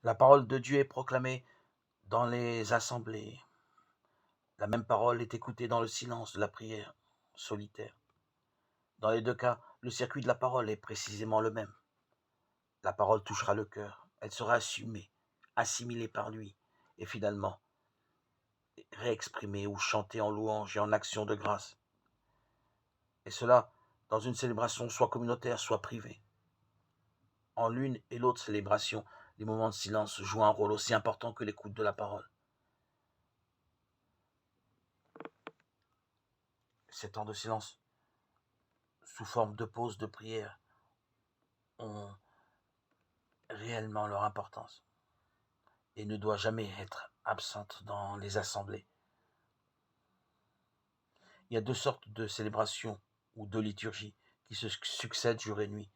La parole de Dieu est proclamée dans les assemblées. La même parole est écoutée dans le silence de la prière solitaire. Dans les deux cas, le circuit de la parole est précisément le même. La parole touchera le cœur, elle sera assumée, assimilée par lui, et finalement réexprimée ou chantée en louange et en action de grâce. Et cela dans une célébration soit communautaire, soit privée. En l'une et l'autre célébration, les moments de silence jouent un rôle aussi important que l'écoute de la parole. Ces temps de silence, sous forme de pause de prière, ont réellement leur importance et ne doivent jamais être absentes dans les assemblées. Il y a deux sortes de célébrations ou de liturgies qui se succèdent jour et nuit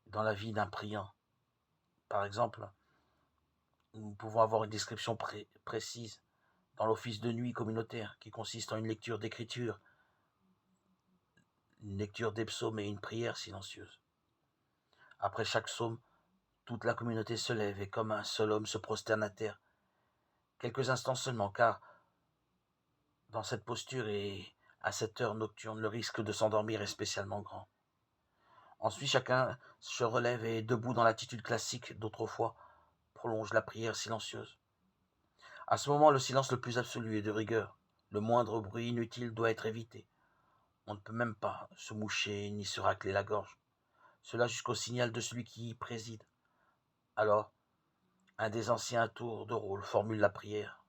dans la vie d'un priant. Par exemple, nous pouvons avoir une description précise dans l'office de nuit communautaire qui consiste en une lecture d'écriture, une lecture des psaumes et une prière silencieuse. Après chaque psaume, toute la communauté se lève et comme un seul homme se prosterne à terre. Quelques instants seulement, car dans cette posture et à cette heure nocturne, le risque de s'endormir est spécialement grand. Ensuite, chacun se relève et, debout dans l'attitude classique d'autrefois, prolonge la prière silencieuse. À ce moment, le silence le plus absolu est de rigueur. Le moindre bruit inutile doit être évité. On ne peut même pas se moucher ni se racler la gorge. Cela jusqu'au signal de celui qui y préside. Alors, un des anciens à tour de rôle formule la prière,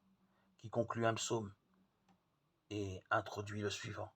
qui conclut un psaume et introduit le suivant.